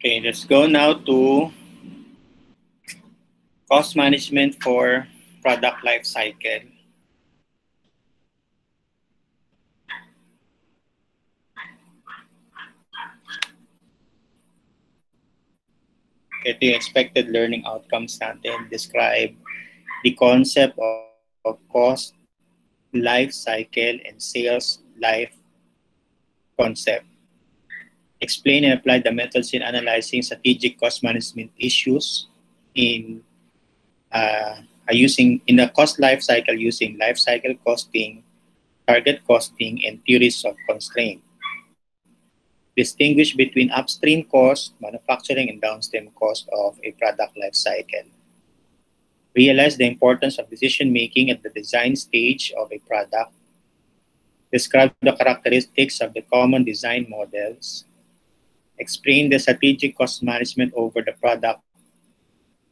Okay, let's go now to cost management for product life cycle. Ito yung expected learning outcomes natin. Describe the concept of cost life cycle and sales life concept. Explain and apply the methods in analyzing strategic cost management issues in the cost life cycle using life cycle costing, target costing, and theories of constraint. Distinguish between upstream cost, manufacturing, and downstream cost of a product life cycle. Realize the importance of decision-making at the design stage of a product. Describe the characteristics of the common design models. Explain the strategic cost management over the product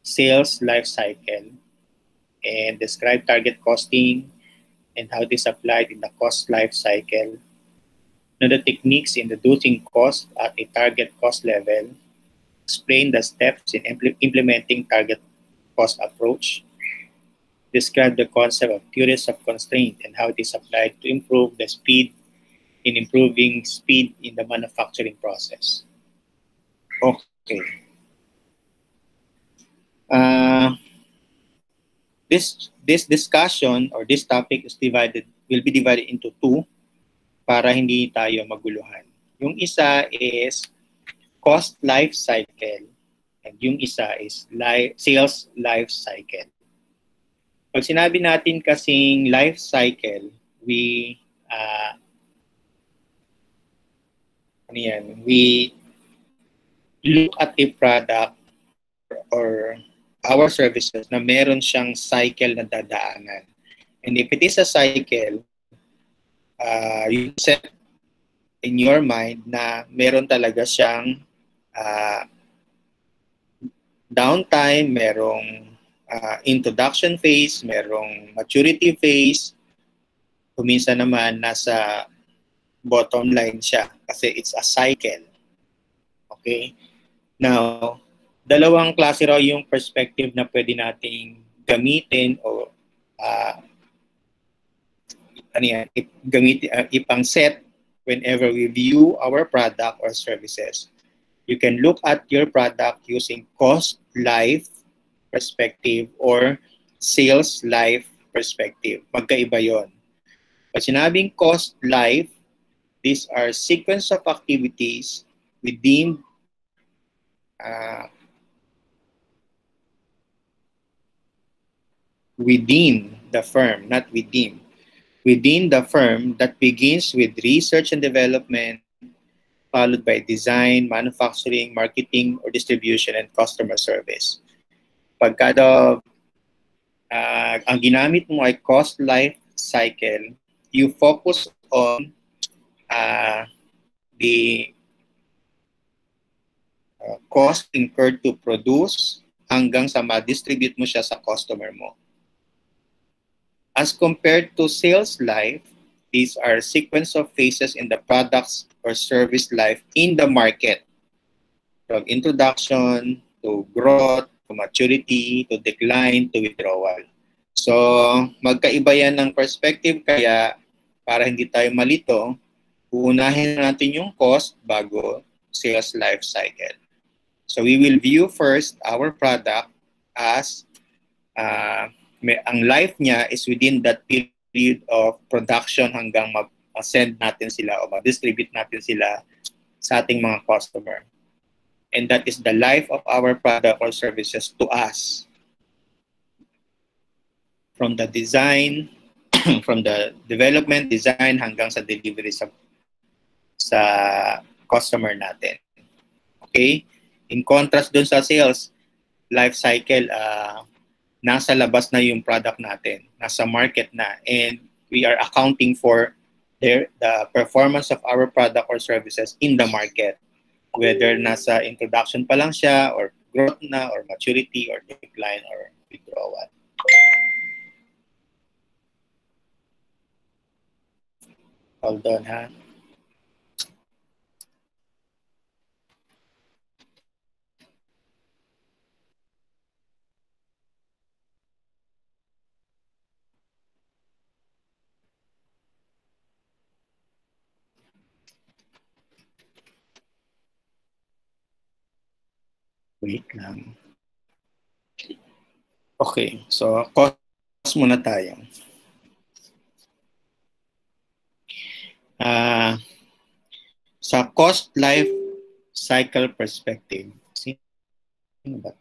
sales life cycle. And describe target costing and how this applied in the cost life cycle. Know the techniques in reducing cost at a target cost level. Explain the steps in implementing target cost approach. Describe the concept of theories of constraint and how this applied to improve the speed in improving speed in the manufacturing process. Okay. This discussion or this topic will be divided into two para hindi tayo maguluhan. Yung isa is cost life cycle and yung isa is sales life cycle. Pag sinabi natin kasing life cycle, we look at a product or our services na meron siyang cycle na dadaanan. And if it is a cycle, you set in your mind na meron talaga siyang downtime, merong introduction phase, merong maturity phase, kuminsan naman nasa bottom line siya kasi it's a cycle. Okay? Now, dalawang klase raw yung perspective na pwede nating gamitin o ipang set whenever we view our product or services. You can look at your product using cost life perspective or sales life perspective. Magkaiba yon. Pag sinabing cost life, these are sequence of activities within the firm, not within. Within the firm that begins with research and development, followed by design, manufacturing, marketing, or distribution, and customer service. Pagka ang ginamit mo ay cost life cycle, you focus on the cost incurred to produce hanggang sa ma-distribute mo siya sa customer mo. As compared to sales life, these are sequence of phases in the products or service life in the market. From introduction to growth, to maturity, to decline, to withdrawal. So, magkaiba yan ng perspective, kaya para hindi tayo malito, uunahin natin yung cost bago sales life cycle. So, we will view first our product as ang life niya is within that period of production hanggang mag-send natin sila o mag-distribute natin sila sa ating mga customer. And that is the life of our product or services to us. From the design, from the development, design, hanggang sa delivery sa customer natin. Okay? In contrast dun sa sales life cycle, nasa labas na yung product natin, nasa market na, and we are accounting for the performance of our product or services in the market. Whether nasa introduction pa lang siya, or growth na, or maturity, or decline, or withdrawal. Hold on, ha? Wait lang. Okay, so cost muna tayo. Sa cost life cycle perspective, sino ba?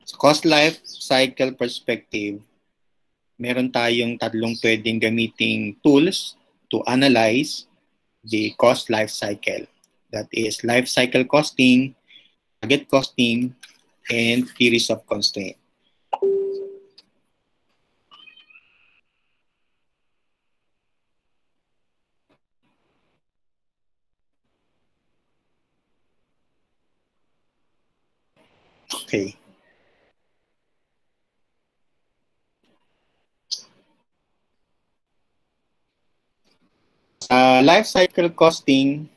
Sa cost life cycle perspective, meron tayong tatlong pwedeng gamiting tools to analyze the cost life cycle. That is life cycle costing, target costing, and theories of constraint. Okay. Life cycle costing,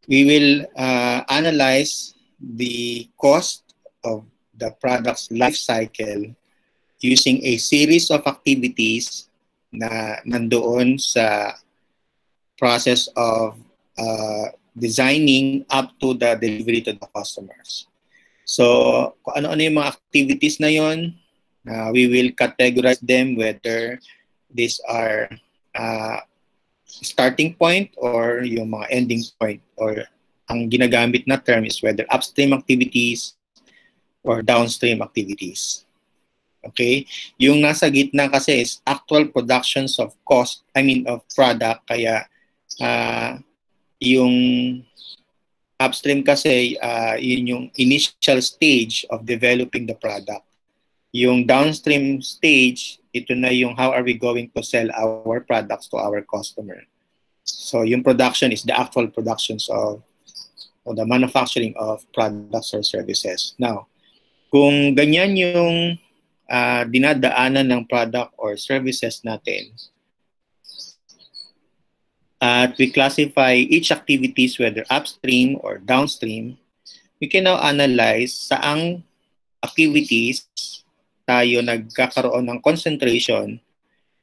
we will analyze the cost of the product's life cycle using a series of activities na nandoon sa process of designing up to the delivery to the customers. So, kung ano-ano yung mga activities na yon, we will categorize them whether these are starting point or yung mga ending point, or ang ginagamit na term is whether upstream activities or downstream activities. Okay? Yung nasa gitna kasi is actual productions of of product, kaya yung upstream kasi yun yung initial stage of developing the product. Yung downstream stage, ito na yung how are we going to sell our products to our customer. So yung production is the actual productions of the manufacturing of products or services. Now, kung ganyan yung dinadaanan ng product or services natin, at we classify each activities whether upstream or downstream, we can now analyze saang activities tayo nagkakaroon ng concentration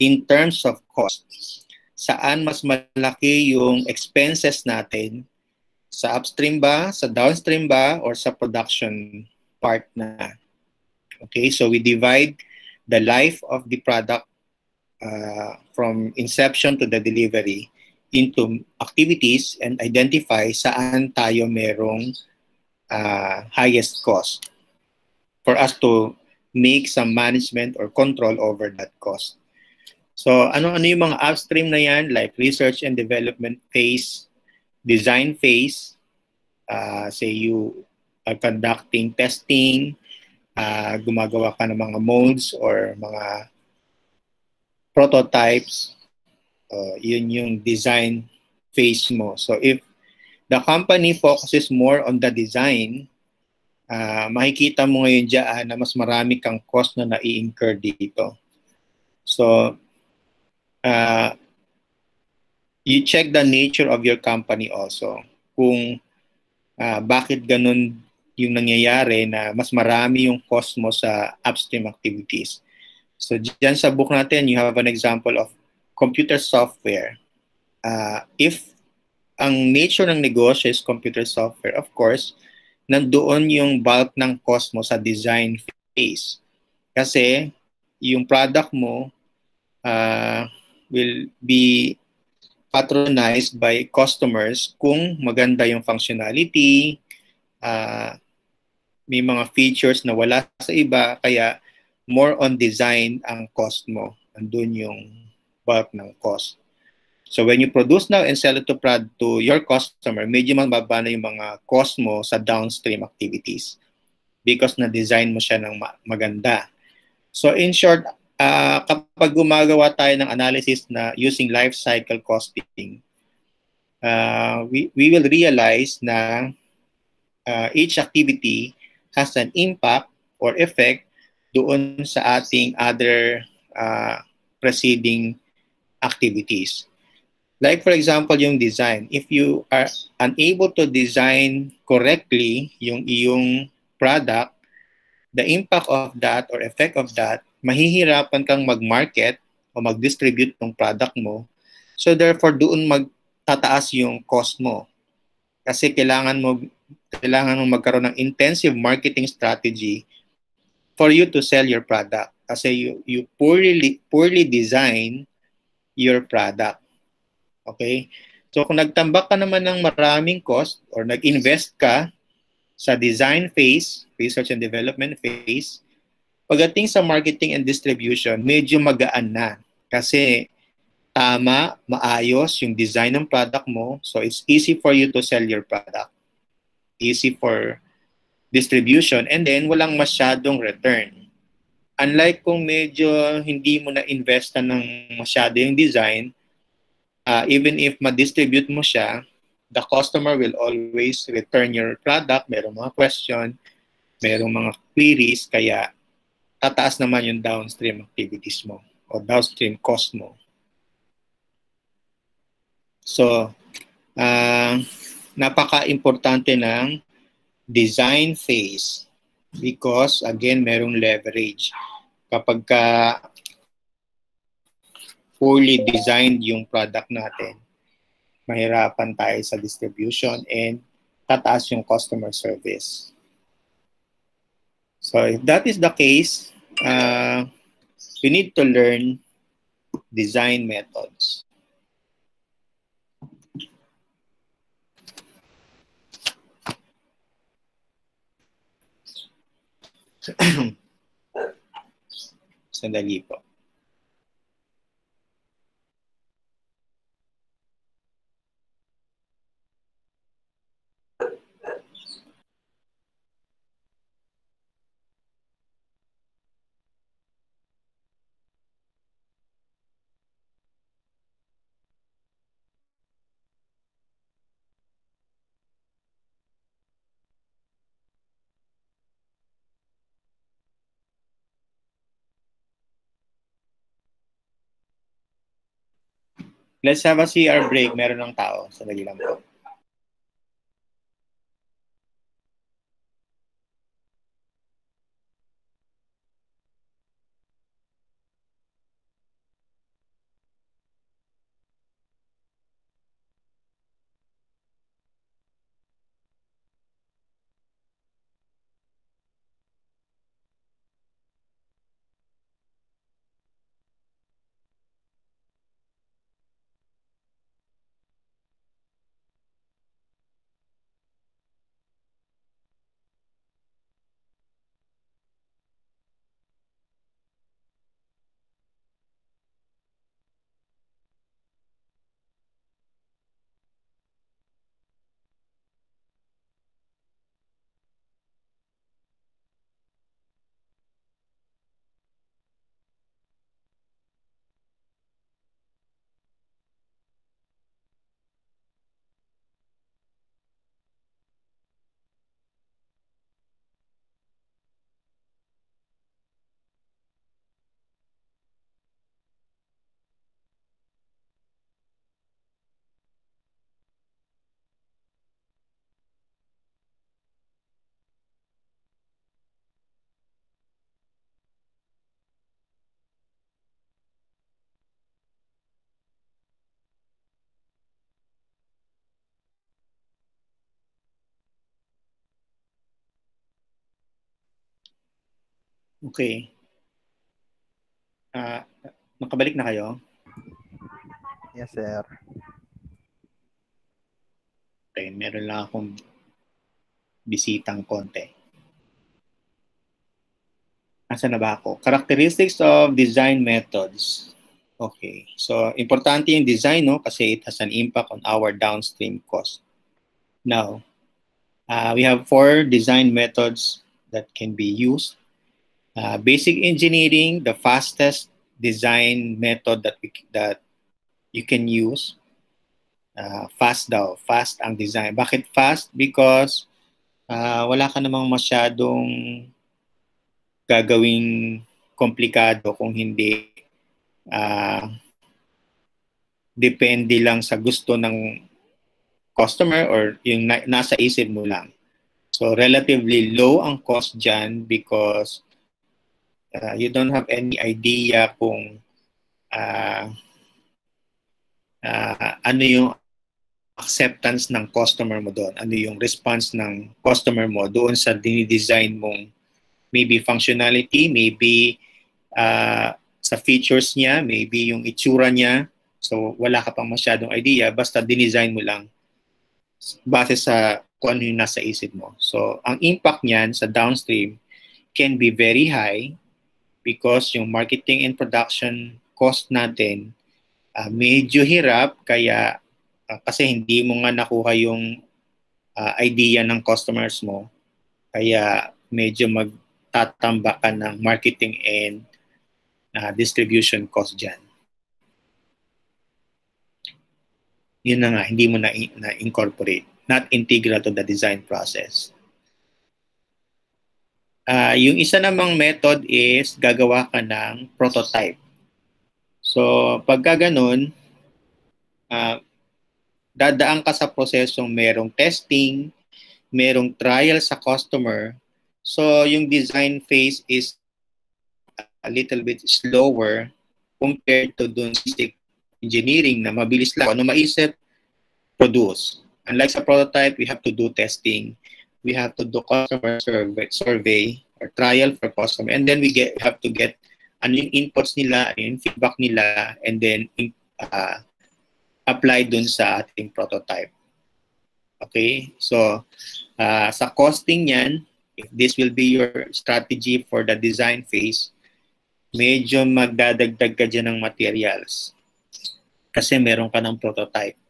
in terms of cost. Saan mas malaki yung expenses natin, sa upstream ba, sa downstream ba, or sa production part na. Okay, so we divide the life of the product from inception to the delivery into activities and identify saan tayo merong highest cost for us to make some management or control over that cost. So ano-ano yung mga upstream na yan, like research and development phase, design phase, say you are conducting testing, gumagawa ka ng mga molds or mga prototypes, yun yung design phase mo. So if the company focuses more on the design, makikita mo ngayon dyan na mas marami kang cost na nai-incur dito. So you check the nature of your company also. Kung bakit ganun yung nangyayari na mas marami yung cost mo sa upstream activities. So dyan sa book natin, you have an example of computer software. If ang nature ng negosyo is computer software, of course, nandoon yung bulk ng cost mo sa design phase. Kasi yung product mo will be patronized by customers kung maganda yung functionality, may mga features na wala sa iba, kaya more on design ang cost mo. Andun yung bulk ng cost. So when you produce now and sell it to your customer, medyo mababa na yung mga cost mo sa downstream activities because na-design mo siya ng maganda. So in short, kapag gumagawa tayo ng analysis na using life cycle costing, we will realize na each activity has an impact or effect doon sa ating other preceding activities. Like for example, yung design. If you are unable to design correctly yung iyong product, the impact of that or effect of that, mahihirapan kang mag-market o mag-distribute ng product mo. So therefore, doon magtataas yung cost mo. Kasi kailangan mo magkaroon ng intensive marketing strategy for you to sell your product. Kasi you poorly design your product. Okay? So kung nagtambak ka naman ng maraming cost or nag-invest ka sa design phase, research and development phase, pagdating sa marketing and distribution, medyo magaan na. Kasi tama, maayos yung design ng product mo. So it's easy for you to sell your product. Easy for distribution. And then walang masyadong return. Unlike kung medyo hindi mo na-investan ng masyado yung design, even if ma-distribute mo siya, the customer will always return your product. Merong mga question, merong mga queries, kaya tataas naman yung downstream activities mo o downstream cost mo. So, napaka-importante ng design phase because, again, merong leverage. Kapag ka poorly designed yung product natin, mahirapan tayo sa distribution and tataas yung customer service. So if that is the case, we need to learn design methods. Sandali po. Let's have a CR break. Meron ng tao. Sandali lang po. Okay. Nakabalik na kayo? Yes, sir. Okay, meron lang akong bisitang konti. Asa na ba ako? Characteristics of design methods. Okay. So, importante yung design, no? Kasi it has an impact on our downstream cost. Now, we have 4 design methods that can be used. Basic engineering, the fastest design method that you can use. Fast daw. Fast ang design. Bakit fast? Because wala ka namang masyadong gagawing komplikado kung hindi depende lang sa gusto ng customer or yung nasa isip mo lang. So relatively low ang cost dyan because you don't have any idea kung ano yung acceptance ng customer mo doon, ano yung response ng customer mo doon sa dinidesign mong maybe functionality, maybe sa features niya, maybe yung itsura niya. So wala ka pang masyadong idea, basta dinesign mo lang base sa kung ano yung nasa isip mo. So ang impact niyan sa downstream can be very high because yung marketing and production cost natin medyo hirap kaya kasi hindi mo nga nakuha yung idea ng customers mo kaya medyo magtatamba ka ng marketing and distribution cost dyan. Yun na nga, hindi mo na-incorporate. Not integral to the design process. Yung isa namang method is gagawa ka ng prototype. So, pagka ganun, dadaan ka sa prosesong merong testing, merong trial sa customer. So, yung design phase is a little bit slower compared to dun sa engineering na mabilis lang. Ano maisip, produce. Unlike sa prototype, we have to do testing. We have to do customer survey or trial for customer. And then we have to get ano yung inputs nila, ano yung feedback nila, and then apply dun sa ating prototype. Okay? So, sa costing yan, if this will be your strategy for the design phase, medyo magdadagdag ka dyan ng materials. Kasi meron ka ng prototype.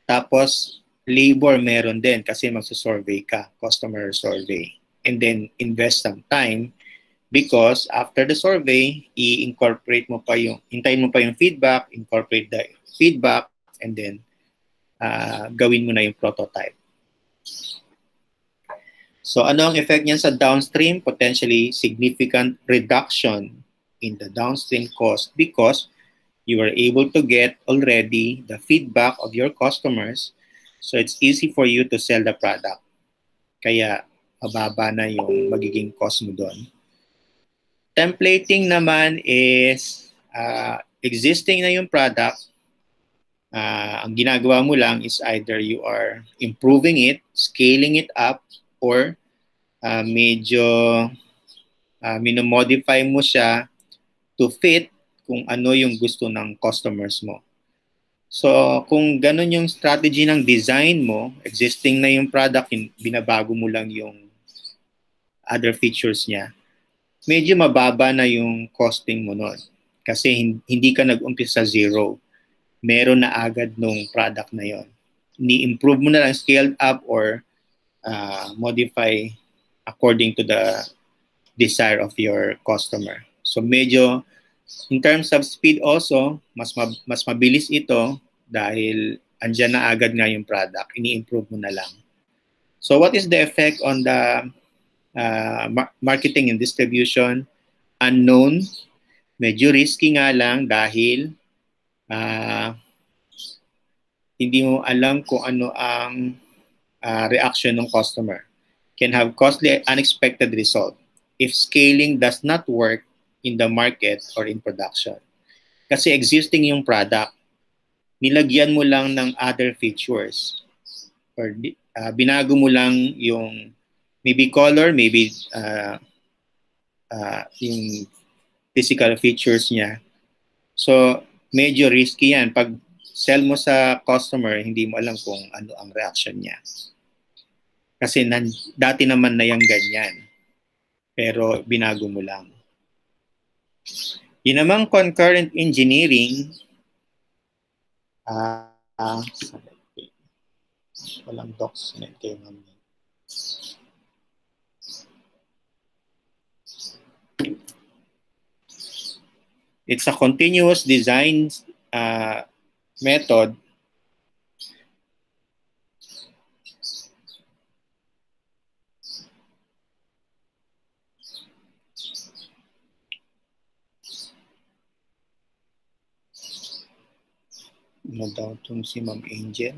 Tapos, labor meron din kasi magsusurvey ka, customer survey. And then, invest some time because after the survey, i-incorporate mo pa yung, hintayin mo pa yung feedback, incorporate the feedback, and then gawin mo na yung prototype. So, ano ang effect niyan sa downstream? Potentially significant reduction in the downstream cost because you are able to get already the feedback of your customers. So it's easy for you to sell the product. Kaya mababa na yung magiging cost mo doon. Templating naman is existing na yung product. Ang ginagawa mo lang is either you are improving it, scaling it up, or medyo minomodify mo siya to fit kung ano yung gusto ng customers mo. So, kung ganun yung strategy ng design mo, existing na yung product, binabago mo lang yung other features niya, medyo mababa na yung costing mo nun. Kasi hindi ka nag-umpisa sa zero. Meron na agad nung product na yon. Ni-improve mo na lang, scaled up or modify according to the desire of your customer. So, medyo in terms of speed also, mas mabilis ito dahil andyan na agad nga yung product. Ini-improve mo na lang. So what is the effect on the marketing and distribution? Unknown. Medyo risky nga lang dahil hindi mo alam kung ano ang reaction ng customer. Can have costly unexpected result if scaling does not work in the market or in production. Kasi existing yung product, nilagyan mo lang ng other features or binago mo lang yung maybe color, maybe yung physical features niya. So, medyo risky yan. Pag sell mo sa customer, hindi mo alam kung ano ang reaction niya. Kasi dati naman na yung ganyan. Pero binago mo lang. Yun namang concurrent engineering, walang document kayo naman. It's a continuous design method Ano daw itong si Ma'am Angel?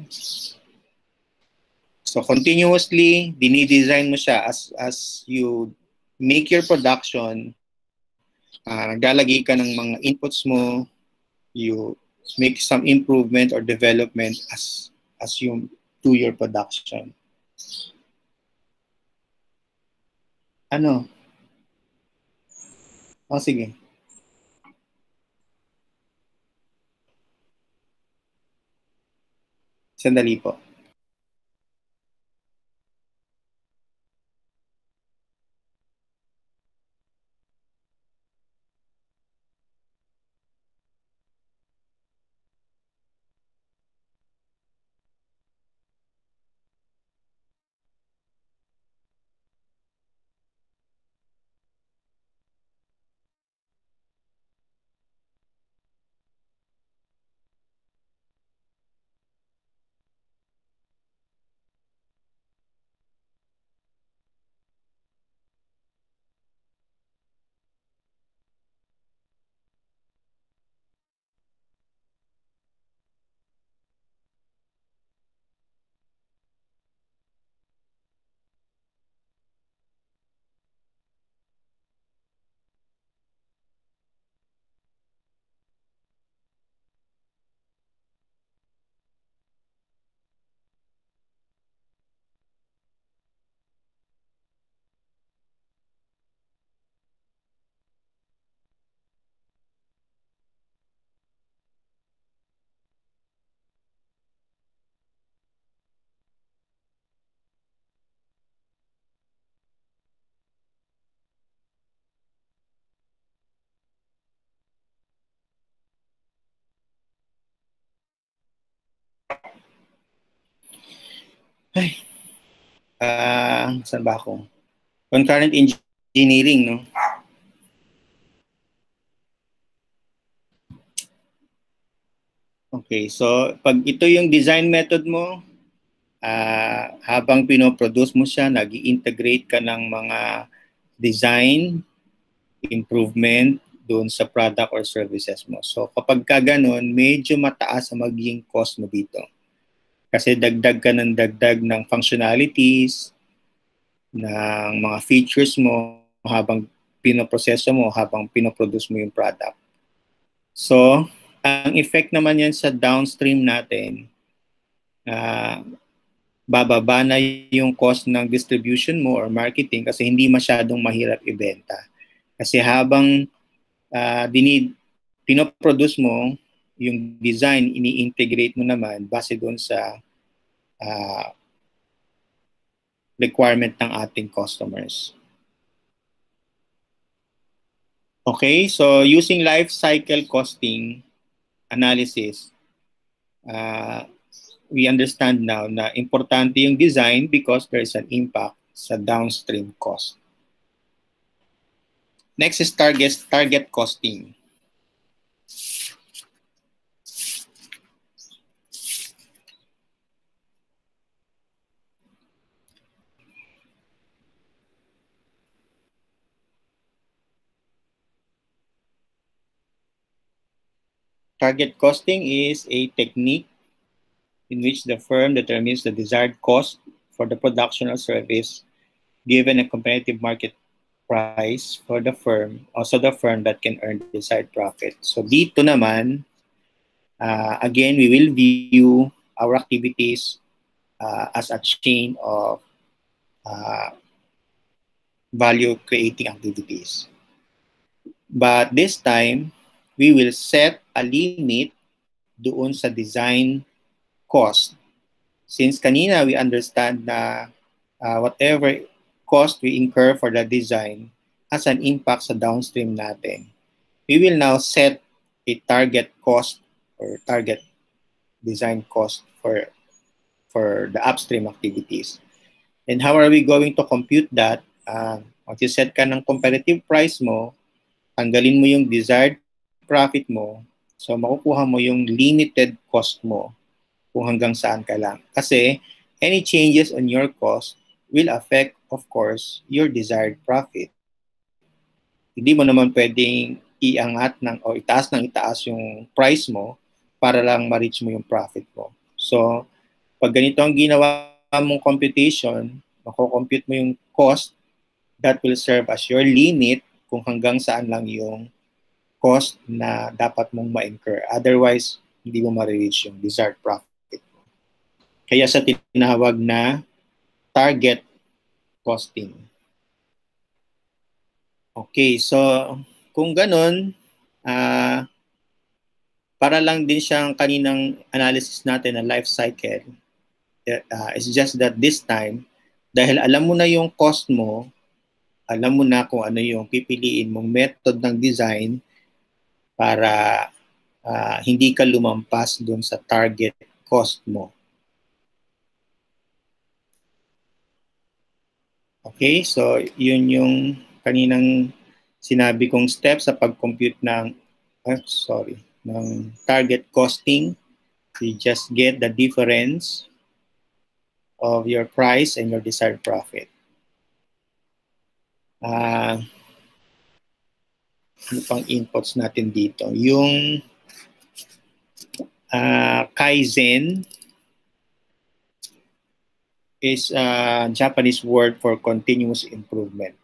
So continuously, dinidesign mo siya as you make your production, naglalagay ka ng mga inputs mo, you make some improvement or development as you do your production. Ano? O sige. Sandali po. Ay. Saan ba ako? Concurrent engineering, no? Okay, so pag ito yung design method mo, habang pinoproduce mo siya, nag-integrate ka ng mga design, improvement doon sa product or services mo. So kapag ka ganun, medyo mataas ang magiging cost mo dito. Kasi dagdag ka ng dagdag ng functionalities, ng mga features mo habang pinoproseso mo, habang pinoproduce mo yung product. So, ang effect naman yan sa downstream natin, bababa na yung cost ng distribution mo or marketing kasi hindi masyadong mahirap ibenta. Kasi habang pinoproduce mo, yung design, ini-integrate mo naman base doon sa requirement ng ating customers. Okay, so using life cycle costing analysis, we understand now na importante yung design because there is an impact sa downstream cost. Next is target costing. Target costing is a technique in which the firm determines the desired cost for the production or service given a competitive market price for the firm, also the firm that can earn the desired profit. So dito naman, again, we will view our activities as a chain of value creating activities. But this time, we will set a limit doon sa design cost. Since kanina we understand na whatever cost we incur for the design has an impact sa downstream natin. We will now set a target cost or target design cost for the upstream activities. And how are we going to compute that? Mag-set ka ng competitive price mo, tanggalin mo yung desired profit mo, so makukuha mo yung limited cost mo kung hanggang saan ka lang. Kasi any changes on your cost will affect, of course, your desired profit. Hindi mo naman pwedeng iangat o itaas ng itaas yung price mo para lang ma-reach mo yung profit mo. So, pag ganito ang ginawa mong computation, mako-compute mo yung cost, that will serve as your limit kung hanggang saan lang yung cost na dapat mong ma-incur. Otherwise, hindi mo ma-reach yung desired profit mo. Kaya sa tinawag na target costing. Okay, so kung ganun, para lang din siyang kaninang analysis natin ng life cycle. It's just that this time, dahil alam mo na yung cost mo, alam mo na kung ano yung pipiliin mong method ng design para hindi ka lumampas dun sa target cost mo. Okay, so yun yung kaninang sinabi kong step sa pag-compute ng target costing. You just get the difference of your price and your desired profit. Ano pang inputs natin dito? Yung Kaizen is a Japanese word for continuous improvement.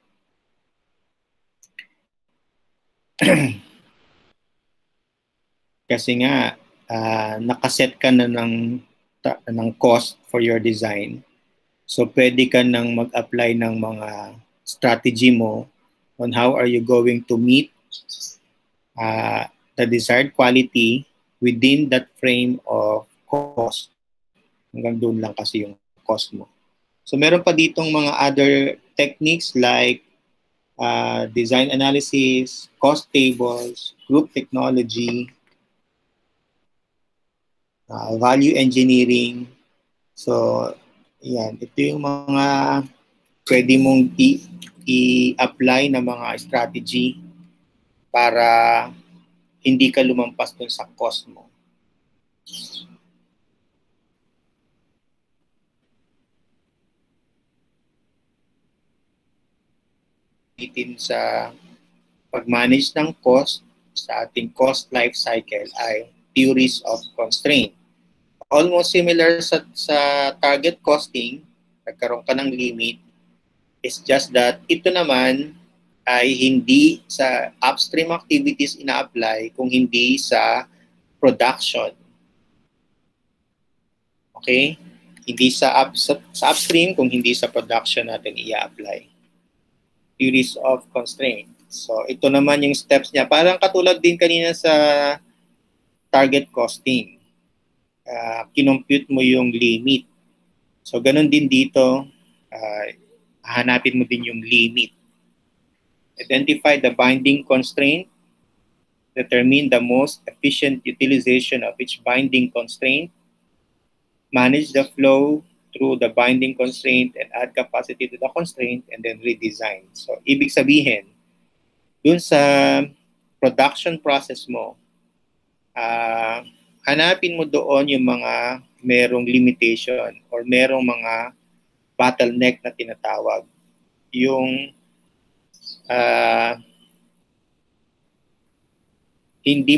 Kasi nga, nakaset ka na ng cost for your design. So, pwede ka nang mag-apply ng mga strategy mo on how are you going to meet the desired quality within that frame of cost. Hanggang doon lang kasi yung cost mo. So, meron pa ditong mga other techniques like design analysis, cost tables, group technology, value engineering. So, yan. Ito yung mga pwede mong i-apply na mga strategy para hindi ka lumampas dun sa cost mo. Itin sa pag-manage ng cost sa ating cost life cycle ay theories of constraint. Almost similar sa target costing, nagkaroon ka ng limit. It's just that ito naman ay hindi sa upstream activities ina-apply kung hindi sa production. Okay? Hindi sa upstream kung hindi sa production natin i-apply. Theories of constraint. So ito naman yung steps niya. Parang katulad din kanina sa target costing. Kinompute mo yung limit. So ganun din dito, hahanapin mo din yung limit. Identify the binding constraint. Determine the most efficient utilization of each binding constraint. Manage the flow through the binding constraint and add capacity to the constraint and then redesign. So ibig sabihin, dun sa production process mo, hanapin mo doon yung mga merong limitation or merong mga bottleneck na tinatawag. Yung hindi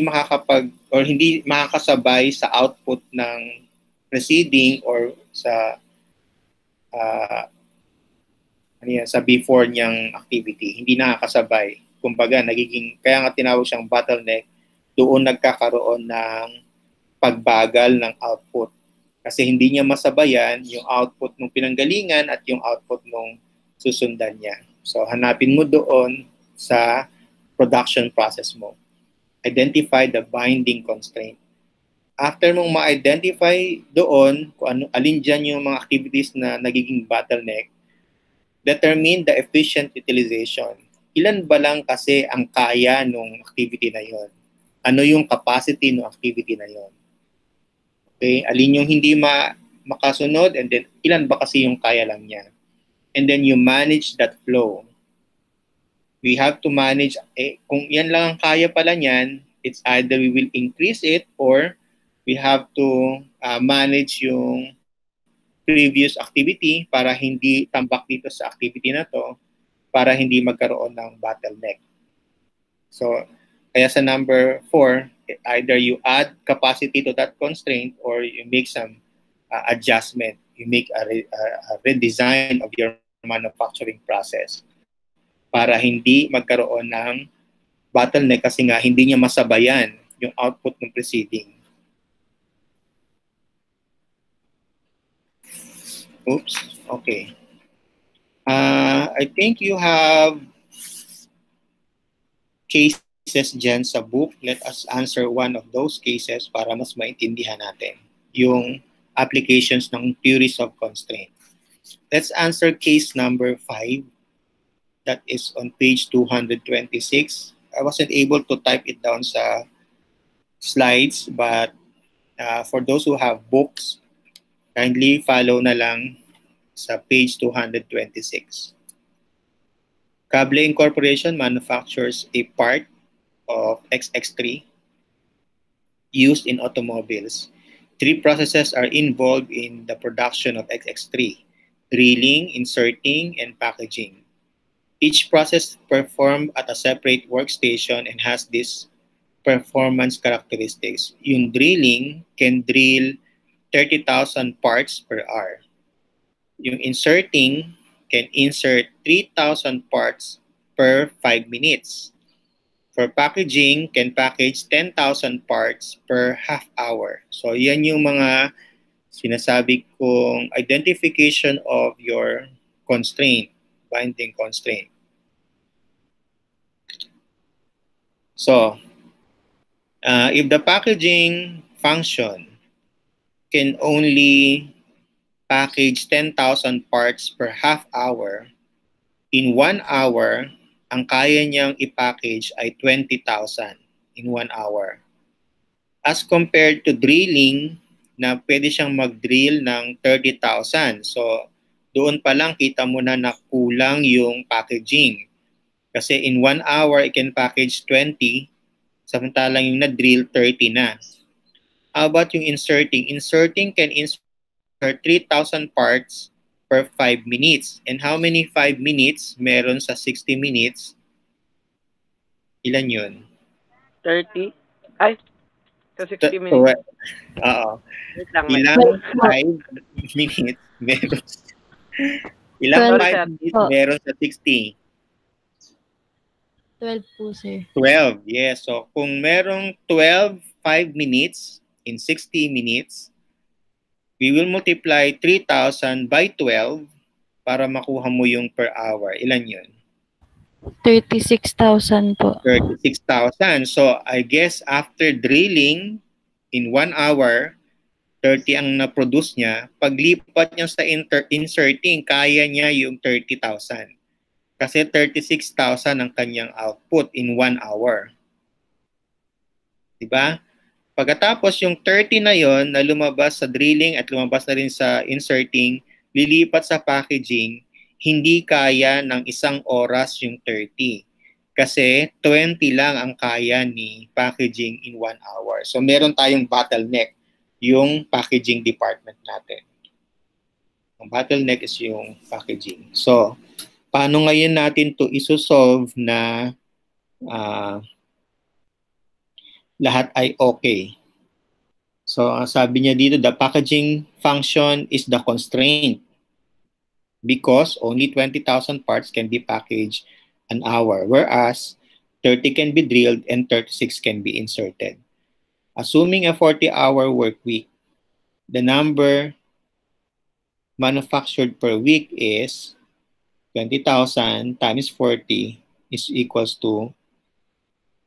makakasabay sa output ng preceding or sa sa before niyang activity. Hindi nakakasabay. Kumbaga, kaya nga tinawag siyang bottleneck, doon nagkakaroon ng pagbagal ng output. Kasi hindi niya masabayan yung output ng pinanggalingan at yung output ng susundan niya. So, hanapin mo doon sa production process mo. Identify the binding constraint. After mong ma-identify doon kung alin dyan yung mga activities na nagiging bottleneck, determine the efficient utilization. Ilan ba lang kasi ang kaya nung activity na yon? Ano yung capacity ng activity na yon? Okay, alin yung hindi makasunod and then ilan ba kasi yung kaya lang niya? And then you manage that flow. We have to manage, kung yan lang ang kaya pala niyan, it's either we will increase it or we have to manage yung previous activity para hindi tambak dito sa activity na to, para hindi magkaroon ng bottleneck. So, Kaya sa number 4, either you add capacity to that constraint or you make some adjustment. You make a redesign of your manufacturing process para hindi magkaroon ng bottleneck kasi nga hindi niya masabayan yung output ng preceding. Oops, okay. I think you have cases dyan sa book. Let us answer one of those cases para mas maintindihan natin yung applications ng theories of constraint. Let's answer case number 5. That is on page 226. I wasn't able to type it down sa slides, but for those who have books, kindly follow na lang sa page 226. Cable Incorporation manufactures a part of XX3 used in automobiles. 3 processes are involved in the production of XX3: drilling, inserting, and packaging. Each process performed at a separate workstation and has these performance characteristics. Yung drilling can drill 30,000 parts per hour. Yung inserting can insert 3,000 parts per 5 minutes. For packaging, can package 10,000 parts per half hour. So yan yung mga sinasabi kong identification of your constraint, binding constraint. So, if the packaging function can only package 10,000 parts per half hour, in 1 hour, ang kaya niyang i-package ay 20,000 in 1 hour. As compared to drilling, na pwede siyang mag-drill ng 30,000. So, doon pa lang kita mo na kulang yung packaging. Kasi in 1 hour, it can package 20, samantalang yung na-drill, 30 na. How about yung inserting? Inserting can insert 3,000 parts per 5 minutes. And how many 5 minutes meron sa 60 minutes? Ilan yun? 30? Ay, sa 60 minutes. Oo. Ilang 5 minutes meron? Ilang 5 minutes meron sa 60? 12 po, sir. 12, yes. So, kung merong 12 5 minutes in 60 minutes, we will multiply 3,000 by 12 para makuha mo yung per hour. Ilan yun? 36,000 po. 36,000. So, I guess after drilling in 1 hour, 30 ang na-produce niya. Paglipat niya sa inserting, kaya niya yung 30,000. Kasi 36,000 ang kanyang output in 1 hour. Diba? Pagkatapos yung 30 na yon na lumabas sa drilling at lumabas na rin sa inserting, lilipat sa packaging, hindi kaya ng 1 oras yung 30. Kasi 20 lang ang kaya ni packaging in 1 hour. So meron tayong bottleneck, yung packaging department natin. Ang bottleneck is yung packaging. So, paano ngayon natin to isosolve na lahat ay okay? So, sabi niya dito, the packaging function is the constraint because only 20,000 parts can be packaged an hour, whereas 30 can be drilled and 36 can be inserted. Assuming a 40-hour work week, the number manufactured per week is 20,000 times 40 is equals to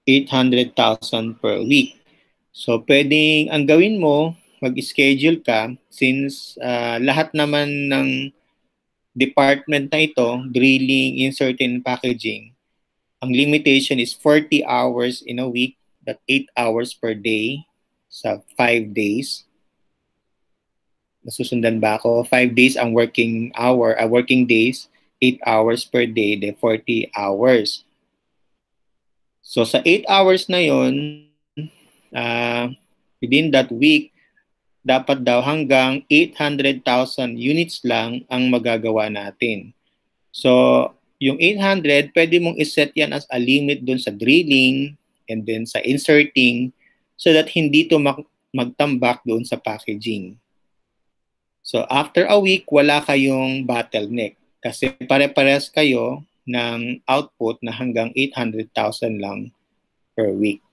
800,000 per week. So, pwedeng ang gawin mo, mag-schedule ka since lahat naman ng department na ito, drilling, inserting, packaging, ang limitation is 40 hours in a week, that 8 hours per day sa 5 days. Nasusundan ba ako? 5 days ang working days, 8 hours per day, de 40 hours. So sa 8 hours na yon, within that week, dapat daw hanggang 800,000 units lang ang magagawa natin. So yung 800, pwede mong iset yan as a limit dun sa drilling and then sa inserting so that hindi to magtambak doon sa packaging. So after a week, wala kayong bottleneck kasi pare-pares kayo ng output na hanggang 800,000 lang per week.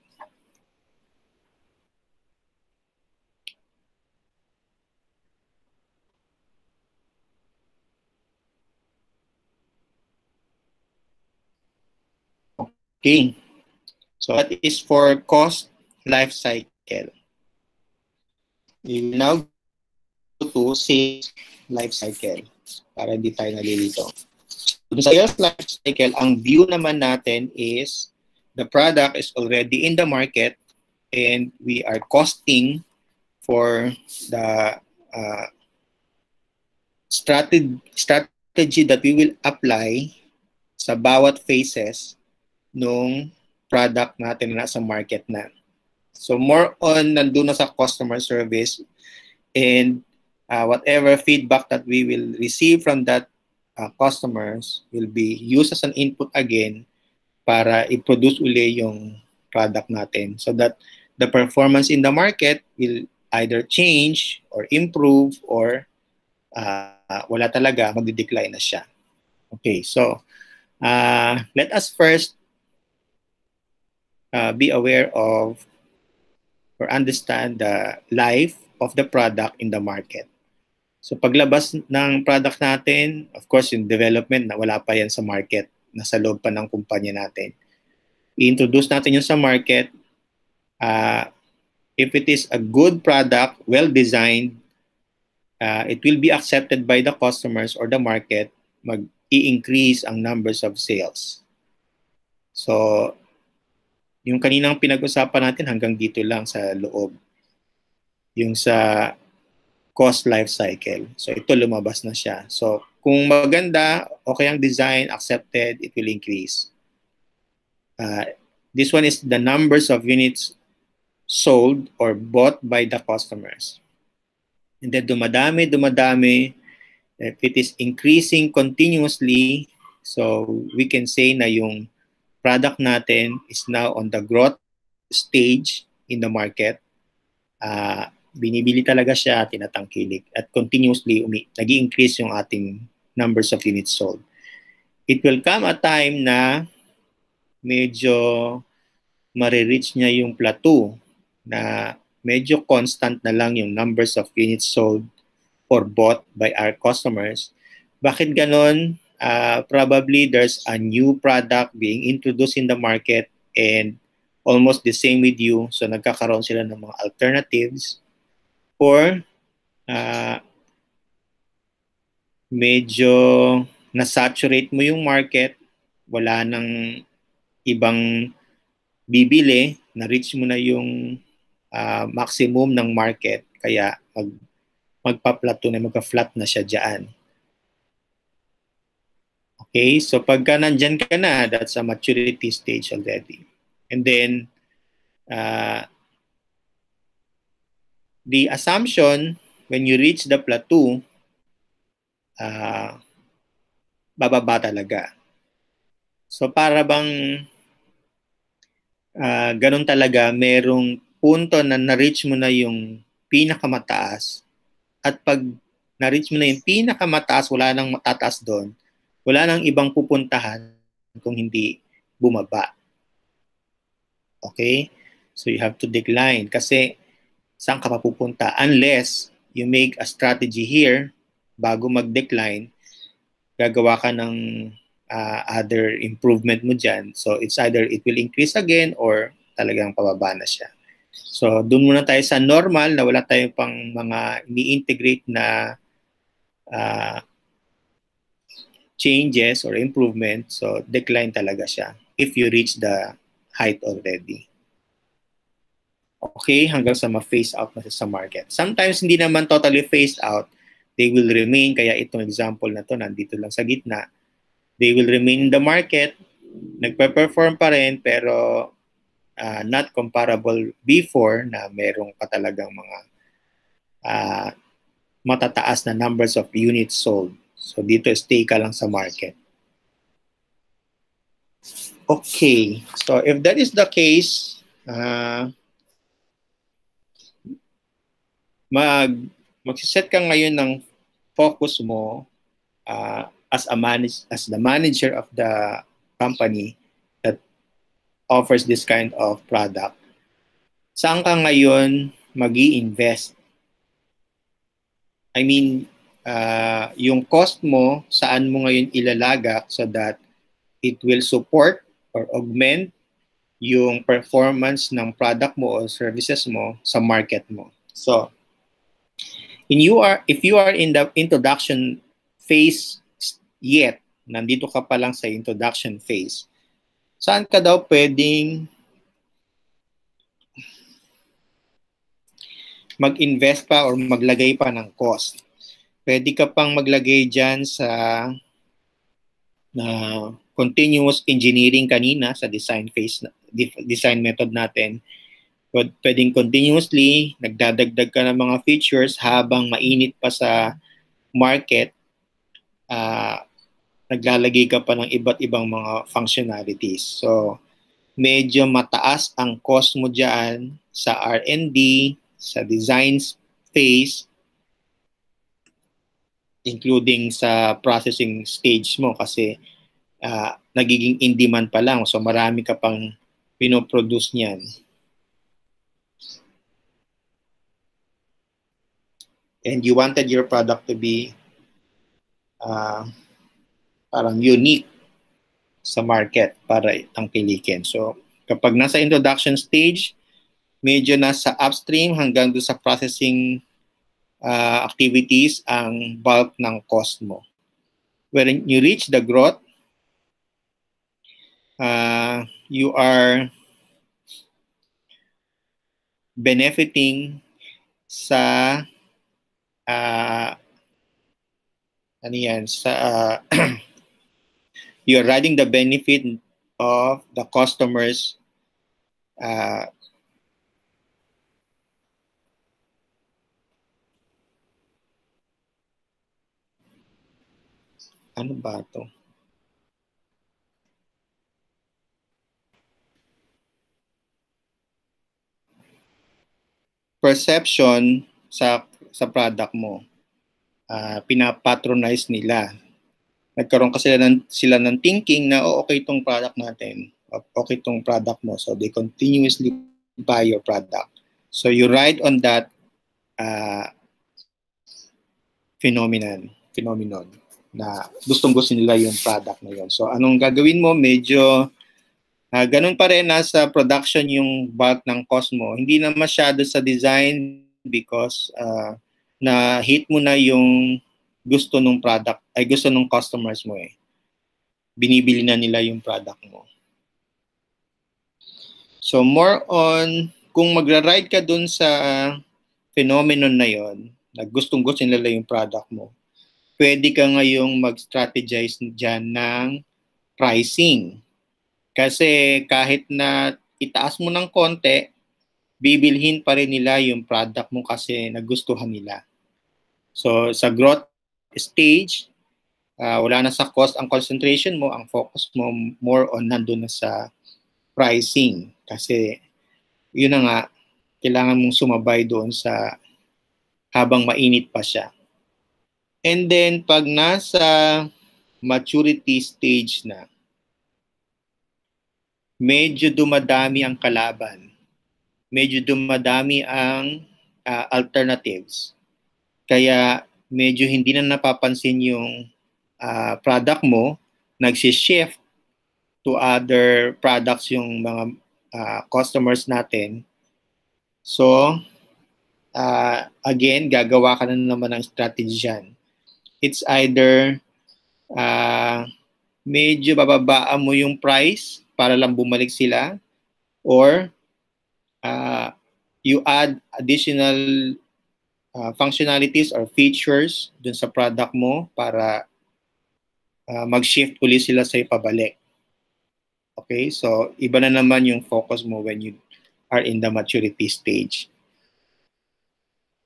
Okay, so that is for cost life cycle. We will now go to sales life cycle para hindi tayo nalilito. So, sa sales life cycle, ang view naman natin is the product is already in the market and we are costing for the strategy that we will apply sa bawat phases nung product natin na nasa market na. So more on nandun na sa customer service and whatever feedback that we will receive from that customers will be used as an input again para i-produce uli yung product natin so that the performance in the market will either change or improve or wala talaga, magde-decline na siya. Okay, so let us first be aware of or understand the life of the product in the market. So paglabas ng product natin, of course yung development na wala pa yan sa market, nasa loob pa ng kumpanya natin. I-introduce natin yun sa market. If it is a good product, well-designed, it will be accepted by the customers or the market, mag-i-increase ang numbers of sales. So, yung kaninang pinag-usapan natin hanggang dito lang sa loob. Yung sa cost life cycle. So, ito lumabas na siya. So, kung maganda, okay ang design, accepted, it will increase. This one is the numbers of units sold or bought by the customers. And then dumadami. If it is increasing continuously, so we can say na yung product natin is now on the growth stage in the market. Binibili talaga siya, tinatangkilik, at continuously nag-i-increase yung ating numbers of units sold. It will come a time na medyo marireach niya yung plateau na medyo constant na lang yung numbers of units sold or bought by our customers. Bakit ganon? Probably there's a new product being introduced in the market and almost the same with you. So nagkakaroon sila ng mga alternatives or medyo na-saturate mo yung market, wala nang ibang bibili, na-reach mo na yung maximum ng market, kaya magpa-plateau na, magka-flat na siya dyan. Okay, so pagka nandyan ka na, that's a maturity stage already. And then, the assumption, when you reach the plateau, bababa talaga. So para bang ganun talaga, merong punto na na-reach mo na yung pinakamataas at pag na-reach mo na yung pinakamataas, wala nang matataas doon, wala nang ibang pupuntahan kung hindi bumaba. Okay? So you have to decline kasi saan ka papupunta? Unless you make a strategy here bago mag-decline, gagawa ka ng other improvement mo dyan. So it's either it will increase again or talagang pababa na siya. So doon muna tayo sa normal na wala tayong pang mga ni-integrate na changes or improvement. So decline talaga siya if you reach the height already. Okay, hanggang sa ma-phase out na sa market. Sometimes hindi naman totally phased out. They will remain, kaya itong example na to nandito lang sa gitna. They will remain in the market, nagpe-perform pa rin, pero not comparable before na merong pa talagang mga matataas na numbers of units sold. So dito stay ka lang sa market. Okay, so if that is the case, mag-set ka ngayon ng focus mo as the manager of the company that offers this kind of product. Saan ka ngayon mag-i-invest? I mean, yung cost mo, saan mo ngayon ilalagak so that it will support or augment yung performance ng product mo o services mo sa market mo. So, if you are in the introduction phase yet, nandito ka pa lang sa introduction phase, saan ka daw pwedeng mag-invest pa or maglagay pa ng cost? Pwede ka pang maglagay dyan sa continuous engineering kanina sa design phase, design method natin. Pwedeng continuously, nagdadagdag ka ng mga features habang mainit pa sa market, naglalagay ka pa ng iba't ibang mga functionalities. So, medyo mataas ang cost mo dyan sa R&D, sa design phase, including sa processing stage mo kasi nagiging in demand pa lang. So, marami ka pang pinoproduce niyan. And you wanted your product to be parang unique sa market para tangkilikin. So, kapag nasa introduction stage, medyo nasa upstream hanggang doon sa processing activities ang bulk ng cost mo. When you reach the growth, you are benefiting sa you're riding the benefit of the customers ano ba to? Perception sa product mo. Pinapatronize nila. Nagkaroon kasi sila ng thinking na okay itong product natin, okay itong product mo. So they continuously buy your product. So you ride on that phenomenon na gustong-gusto nila yung product na yun. So anong gagawin mo? Medyo ganun pa rin nasa production yung bulk ng cost mo. Hindi na masyado sa design because na hit mo na yung gusto nung product, ay gusto nung customers mo eh. Binibili na nila yung product mo. So more on, kung magra-ride ka dun sa phenomenon na yon, na gustong-gusto nila yung product mo, pwede ka ngayong mag-strategize dyan ng pricing. Kasi kahit na itaas mo ng konti, bibilhin pa rin nila yung product mo kasi nagustuhan nila. So sa growth stage, wala na sa cost ang concentration mo, ang focus mo more on nandun na sa pricing. Kasi yun na nga, kailangan mong sumabay doon sa habang mainit pa siya. And then pag nasa maturity stage na, medyo dumadami ang kalaban. Medyo dumadami ang alternatives. Kaya medyo hindi na napapansin yung product mo, nagsi-shift to other products yung mga customers natin. So, again, gagawa ka na naman ng strategy dyan. It's either medyo bababaan mo yung price para lang bumalik sila, or you add additional functionalities or features dun sa product mo para mag-shift ulit sila sa pabalik. Okay? So, iba na naman yung focus mo when you are in the maturity stage.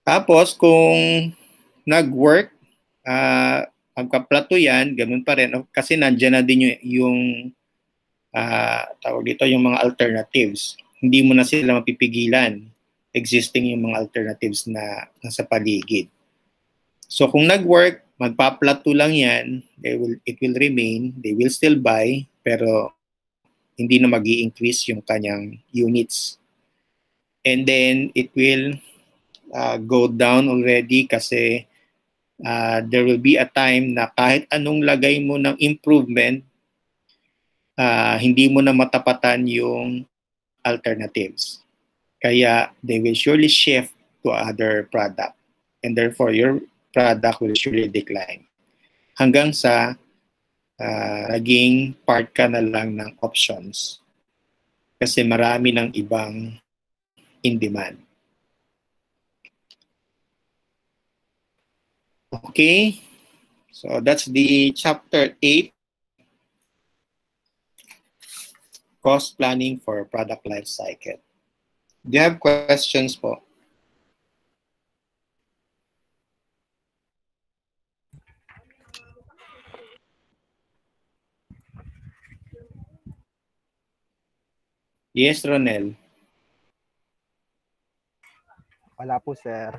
Tapos, kung nag-work, magka-plateau yan, ganun pa rin. Kasi nandyan na din yung tawag dito, yung mga alternatives. Hindi mo na sila mapipigilan. Existing yung mga alternatives na nasa paligid. So kung nag-work, magpa-plateau lang yan, it will remain, they will still buy, pero hindi na mag-i-increase yung kanyang units. And then it will go down already kasi there will be a time na kahit anong lagay mo ng improvement, hindi mo na matapatan yung alternatives. Kaya they will surely shift to other product. And therefore, your product will surely decline. Hanggang sa naging part ka na lang ng options. Kasi marami ng ibang in demand. Okay, so that's the chapter 8, cost planning for product life cycle. Do you have questions po? Yes, Ronel. Wala po, sir.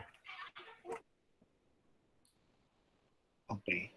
Okay.